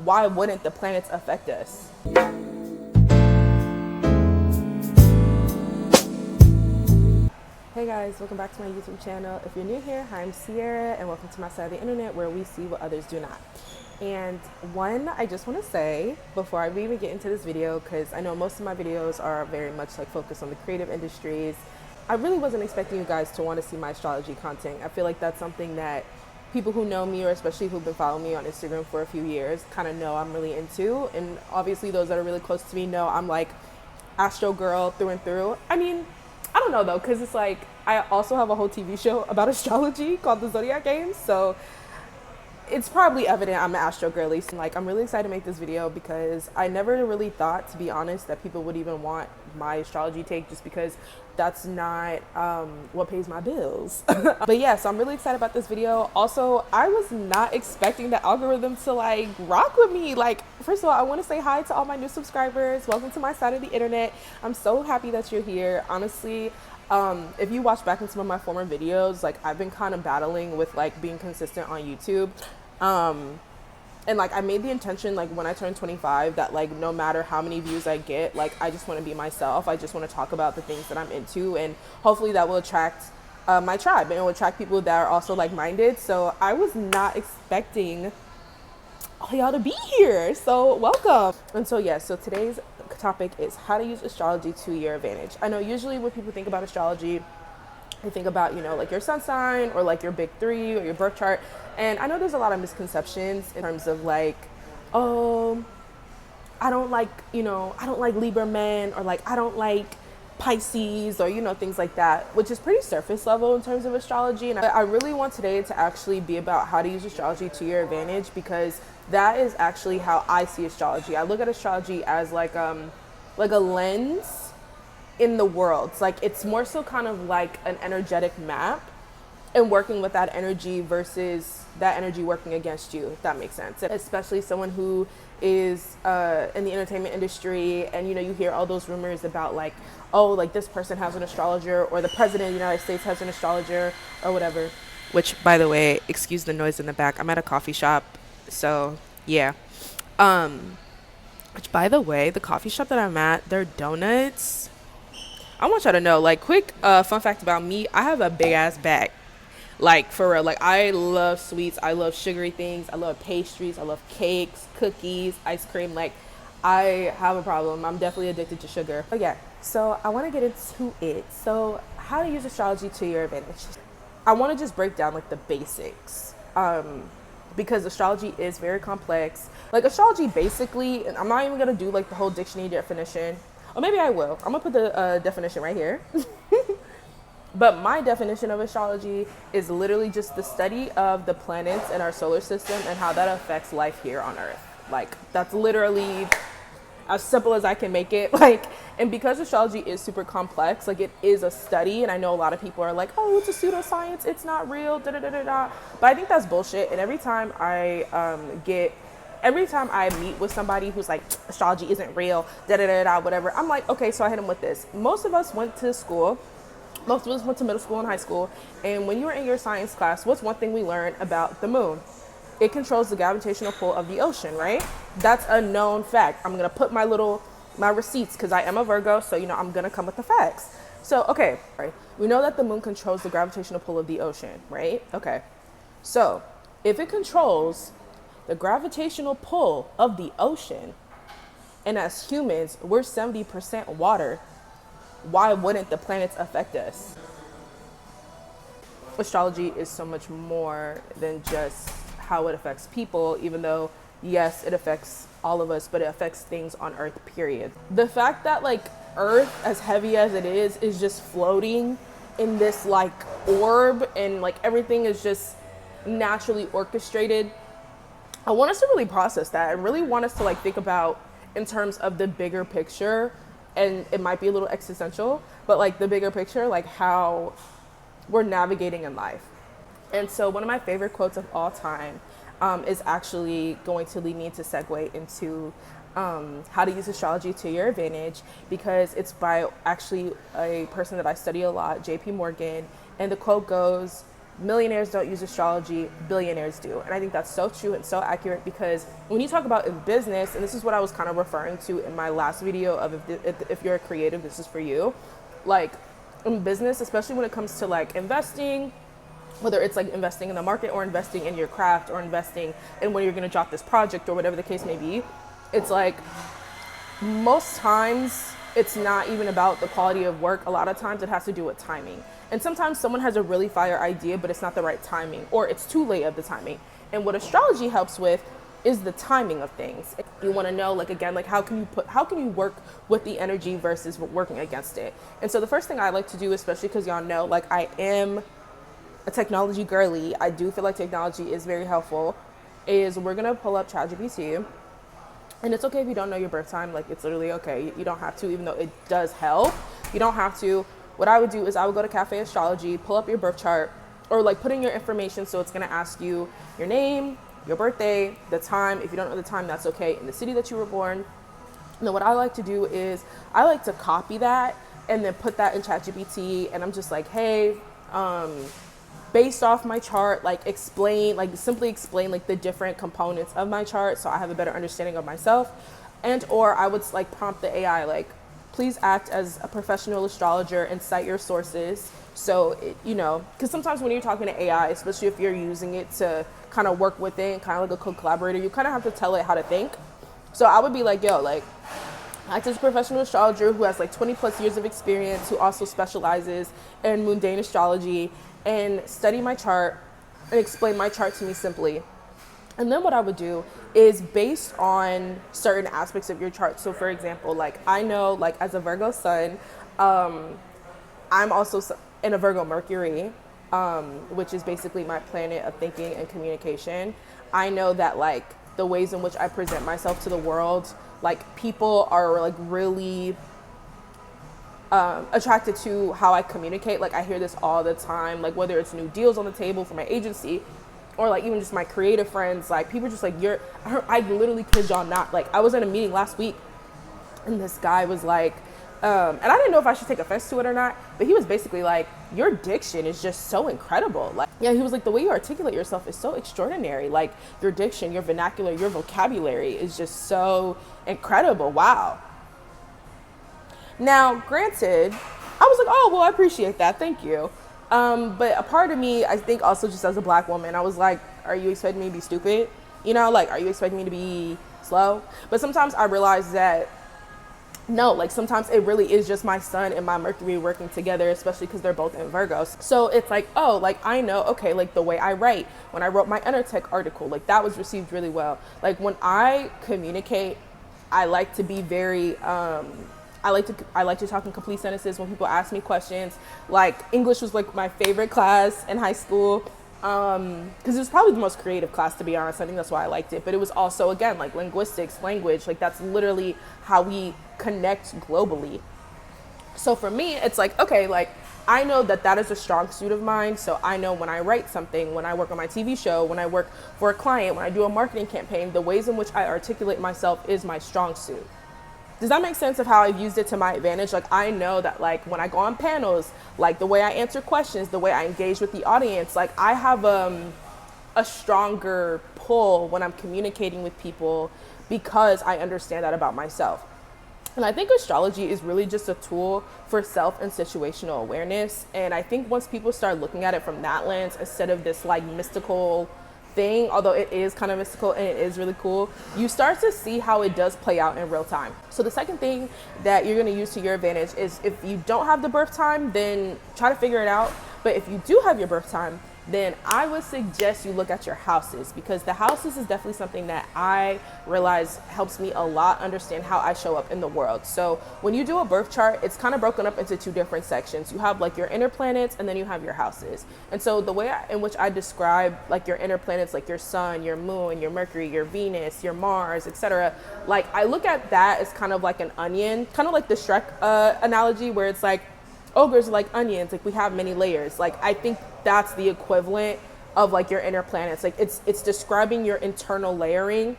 why wouldn't the planets affect us? Hey guys, welcome back to my YouTube channel. If you're new here, hi, I'm Sierra, and welcome to my side of the internet where we see what others do not. And one, I just want to say before I even get into this video, because I know most of my videos are very much like focused on the creative industries, I really wasn't expecting you guys to want to see my astrology content. I feel like that's something that people who know me, or especially who've been following me on Instagram for a few years, kind of know I'm really into. And obviously those that are really close to me know I'm like astro girl through and through. I mean, I don't know though, because it's like I also have a whole TV show about astrology called the Zodiac Games, so it's probably evident I'm an astro girly. So like, I'm really excited to make this video because I never really thought, to be honest, that people would even want my astrology take, just because that's not what pays my bills. But yeah, so I'm really excited about this video. Also, I was not expecting the algorithm to like rock with me. Like, first of all, I want to say hi to all my new subscribers. Welcome to my side of the internet. I'm so happy that you're here. Honestly, if you watch back in some of my former videos, like I've been kind of battling with like being consistent on YouTube. And like I made the intention, like when I turned 25, that like no matter how many views I get, like I just want to be myself. I just want to talk about the things that I'm into, and hopefully that will attract my tribe, and it will attract people that are also like-minded. So I was not expecting all y'all to be here, so welcome. And so yeah, so today's topic is how to use astrology to your advantage. I know usually when people think about astrology, they think about, you know, like your sun sign or like your big three or your birth chart. And I know there's a lot of misconceptions in terms of like, oh, I don't like, you know, I don't like Libra men, or like I don't like Pisces, or, you know, things like that, which is pretty surface level in terms of astrology. And I really want today to actually be about how to use astrology to your advantage, because that is actually how I see astrology. I look at astrology as like a lens in the world. It's like, it's more so kind of like an energetic map, and working with that energy versus that energy working against you, if that makes sense. Especially someone who is in the entertainment industry, and you know, you hear all those rumors about like, oh, like this person has an astrologer, or the president of the United States has an astrologer, or whatever. Which, by the way, excuse the noise in the back, I'm at a coffee shop, so yeah. Which, by the way, the coffee shop that I'm at, their donuts, I want y'all to know, like, quick fun fact about me, I have a big ass back. Like, for real. Like, I love sweets, I love sugary things, I love pastries, I love cakes, cookies, ice cream. Like, I have a problem. I'm definitely addicted to sugar. But yeah, so I want to get into it. So how to use astrology to your advantage. I want to just break down like the basics, because astrology is very complex. Like, astrology basically, and I'm not even gonna do like the whole dictionary definition, or maybe I will. I'm gonna put the definition right here. But my definition of astrology is literally just the study of the planets in our solar system and how that affects life here on Earth. Like, that's literally as simple as I can make it. Like, and because astrology is super complex, like it is a study, and I know a lot of people are like, oh, it's a pseudoscience, it's not real, da da da da da. But I think that's bullshit. And every time I meet with somebody who's like, astrology isn't real, da da da da, whatever, I'm like, okay, so I hit them with this. Most of us went to school. Most of us went to middle school and high school. And when you were in your science class, what's one thing we learned about the moon? It controls the gravitational pull of the ocean, right? That's a known fact. I'm gonna put my receipts, because I am a Virgo, so you know, I'm gonna come with the facts. So, okay, right. We know that the moon controls the gravitational pull of the ocean, right? Okay. So, if it controls the gravitational pull of the ocean, and as humans, we're 70% water, why wouldn't the planets affect us? Astrology is so much more than just how it affects people, even though, yes, it affects all of us, but it affects things on Earth, period. The fact that like Earth, as heavy as it is just floating in this like orb, and like everything is just naturally orchestrated. I want us to really process that, and really want us to like think about in terms of the bigger picture. And it might be a little existential, but like the bigger picture, like how we're navigating in life. And so one of my favorite quotes of all time is actually going to lead me into segue into how to use astrology to your advantage, because it's by actually a person that I study a lot, JP Morgan. And the quote goes, millionaires don't use astrology, billionaires do. And I think that's so true and so accurate, because when you talk about in business, and this is what I was kind of referring to in my last video of if you're a creative, this is for you. Like in business, especially when it comes to like investing, whether it's like investing in the market or investing in your craft or investing in when you're going to drop this project or whatever the case may be, it's like most times it's not even about the quality of work. A lot of times it has to do with timing. And sometimes someone has a really fire idea, but it's not the right timing, or it's too late of the timing. And what astrology helps with is the timing of things. You want to know, like, again, like how can you work with the energy versus working against it? And so the first thing I like to do, especially because y'all know, like, I am a technology girly, I do feel like technology is very helpful, is we're gonna pull up ChatGPT. And it's okay if you don't know your birth time, like it's literally okay. You don't have to, even though it does help, you don't have to. What I would do is I would go to Cafe Astrology, pull up your birth chart, or like put in your information. So it's gonna ask you your name, your birthday, the time. If you don't know the time, that's okay, in the city that you were born. And then what I like to do is I like to copy that and then put that in ChatGPT, and I'm just like, hey, based off my chart, like simply explain like the different components of my chart so I have a better understanding of myself. And or I would like prompt the AI, like, please act as a professional astrologer and cite your sources. So, because sometimes when you're talking to AI, especially if you're using it to kind of work with it, kind of like a co-collaborator, you kind of have to tell it how to think. So I would be like, yo, like, act as a professional astrologer who has like 20 plus years of experience, who also specializes in mundane astrology, and study my chart and explain my chart to me simply. And then what I would do is based on certain aspects of your chart. So for example, like I know, like as a Virgo sun, I'm also in a Virgo Mercury, which is basically my planet of thinking and communication. I know that like the ways in which I present myself to the world, like people are like really attracted to how I communicate. Like I hear this all the time, like whether it's new deals on the table for my agency or like even just my creative friends, like people just like, I literally kid y'all not, like I was in a meeting last week and this guy was like, and I didn't know if I should take offense to it or not, but he was basically like, your diction is just so incredible. Like, yeah, he was like, the way you articulate yourself is so extraordinary. Like your diction, your vernacular, your vocabulary is just so incredible. Wow. Now, granted, I was like, oh, well, I appreciate that. Thank you. But a part of me, I think also just as a Black woman, I was like, are you expecting me to be stupid? Like, are you expecting me to be slow? But sometimes I realize that, no, like sometimes it really is just my sun and my Mercury working together, especially because they're both in Virgos. So it's like, oh, like I know, okay, like the way I write, when I wrote my Enertech article, like that was received really well. Like when I communicate, I like to be very, I like to talk in complete sentences when people ask me questions. Like English was like my favorite class in high school, because it was probably the most creative class, to be honest. I think that's why I liked it. But it was also, again, like linguistics, language, like that's literally how we connect globally. So for me, it's like, okay, like I know that is a strong suit of mine. So I know when I write something, when I work on my TV show, when I work for a client, when I do a marketing campaign, the ways in which I articulate myself is my strong suit. Does that make sense of how I've used it to my advantage? Like I know that like when I go on panels, like the way I answer questions, the way I engage with the audience, like I have a stronger pull when I'm communicating with people because I understand that about myself. And I think astrology is really just a tool for self and situational awareness. And I think once people start looking at it from that lens, instead of this like mystical thing, although it is kind of mystical and it is really cool, you start to see how it does play out in real time. So the second thing that you're going to use to your advantage is if you don't have the birth time, then try to figure it out. But if you do have your birth time, then I would suggest you look at your houses, because the houses is definitely something that I realize helps me a lot understand how I show up in the world. So when you do a birth chart, it's kind of broken up into two different sections. You have like your inner planets and then you have your houses. And so the way in which I describe like your inner planets, like your sun, your moon, your Mercury, your Venus, your Mars, etc., like I look at that as kind of like an onion, kind of like the Shrek analogy, where it's like ogres are like onions, like we have many layers. Like I think that's the equivalent of like your inner planets. Like it's describing your internal layering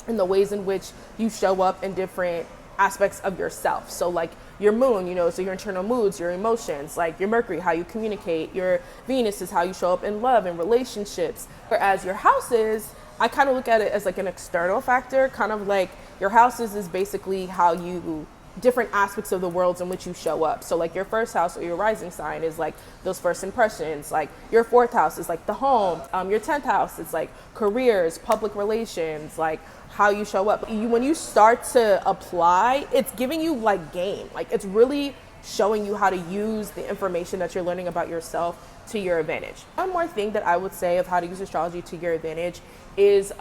and the ways in which you show up in different aspects of yourself. So like your moon, you know, so your internal moods, your emotions, like your Mercury, how you communicate, your Venus is how you show up in love and relationships. Whereas your houses, I kind of look at it as like an external factor, kind of like your houses is basically how you different aspects of the worlds in which you show up. So like your first house or your rising sign is like those first impressions. Like your fourth house is like the home. Your 10th house is like careers, public relations, like how you show up. When you start to apply, it's giving you like game. Like it's really showing you how to use the information that you're learning about yourself to your advantage. One more thing that I would say of how to use astrology to your advantage is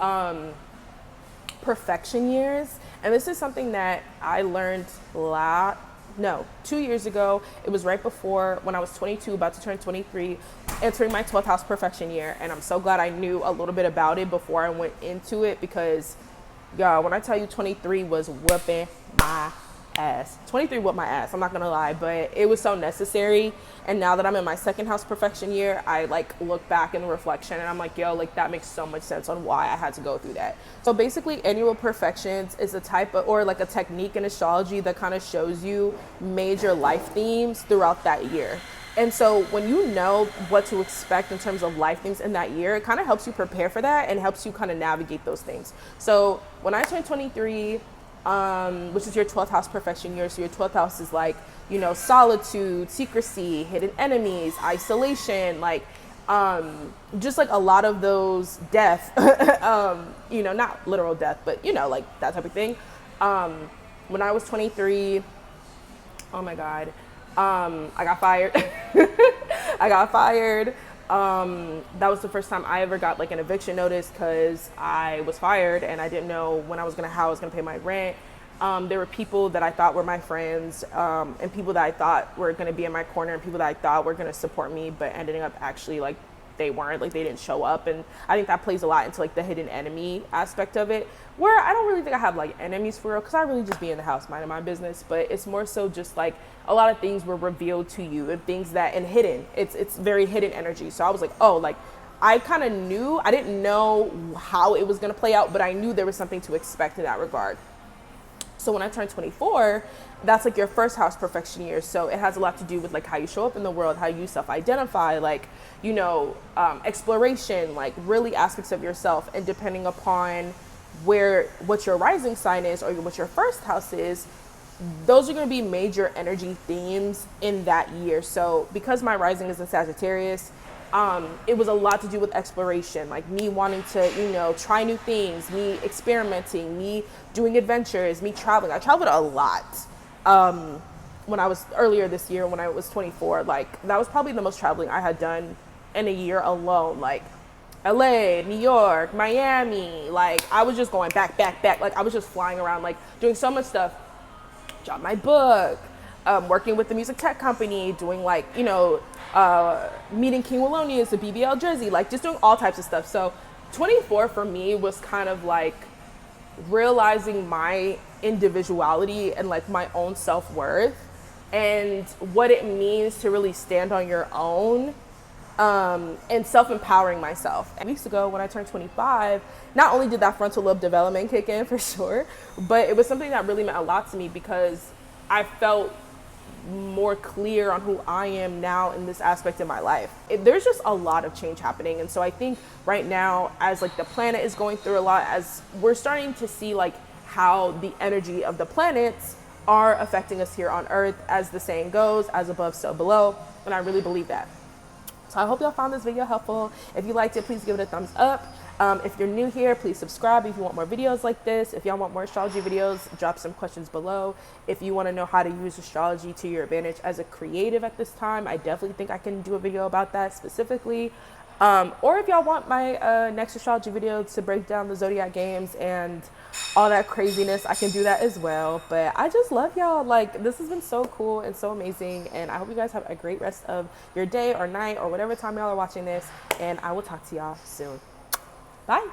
perfection years. And this is something that I learned 2 years ago. It was right before when I was 22, about to turn 23, entering my 12th house perfection year. And I'm so glad I knew a little bit about it before I went into it, because y'all, when I tell you 23 was whooping my ass. 23 whooped my ass, I'm not gonna lie, but it was so necessary. And now that I'm in my second house perfection year, I like look back in the reflection and I'm like, yo, like that makes so much sense on why I had to go through that. So basically annual perfections is a type of, or like a technique in astrology that kind of shows you major life themes throughout that year. And so when you know what to expect in terms of life themes in that year, it kind of helps you prepare for that and helps you kind of navigate those things. So when I turned 23, which is your 12th house perfection year. So your 12th house is like, you know, solitude, secrecy, hidden enemies, isolation, like, just like a lot of those death, you know, not literal death, but you know, like that type of thing. When I was 23, oh my God, I got fired. I got fired. That was the first time I ever got like an eviction notice, because I was fired and I didn't know when how I was gonna pay my rent. There were people that I thought were my friends, and people that I thought were gonna be in my corner, and people that I thought were gonna support me, but ended up actually like they weren't, like they didn't show up. And I think that plays a lot into like the hidden enemy aspect of it, where I don't really think I have like enemies for real, because I really just be in the house minding my business. But it's more so just like a lot of things were revealed to you, and things that, and hidden, it's very hidden energy. So I was like, oh, like I kind of knew, I didn't know how it was going to play out, but I knew there was something to expect in that regard. So when I turned 24, that's like your first house perfection year. So it has a lot to do with like how you show up in the world, how you self-identify, like, you know, exploration, like really aspects of yourself. And depending upon what your rising sign is, or what your first house is, those are going to be major energy themes in that year. So because my rising is in Sagittarius, it was a lot to do with exploration, like me wanting to, you know, try new things, me experimenting, me doing adventures, me traveling. I traveled a lot. When I was earlier this year, when I was 24, like that was probably the most traveling I had done in a year alone. Like LA, New York, Miami, like I was just going back. Like I was just flying around, like doing so much stuff. Dropped my book, working with the music tech company, doing like, you know, meeting King Wallonius, the BBL Jersey, like just doing all types of stuff. So 24 for me was kind of like realizing my individuality and like my own self-worth and what it means to really stand on your own, and self-empowering myself. Weeks ago when I turned 25, not only did that frontal lobe development kick in for sure, but it was something that really meant a lot to me, because I felt more clear on who I am now in this aspect of my life. There's just a lot of change happening. And so I think right now, as like the planet is going through a lot, as we're starting to see like how the energy of the planets are affecting us here on Earth, as the saying goes, as above, so below. And I really believe that. So I hope y'all found this video helpful. If you liked it, please give it a thumbs up. If you're new here, please subscribe if you want more videos like this. If y'all want more astrology videos, drop some questions below. If you want to know how to use astrology to your advantage as a creative at this time, I definitely think I can do a video about that specifically. Or if y'all want my next astrology video to break down the zodiac games and all that craziness, I can do that as well. But I just love y'all. Like, this has been so cool and so amazing, and I hope you guys have a great rest of your day or night or whatever time y'all are watching this, and I will talk to y'all soon. Bye.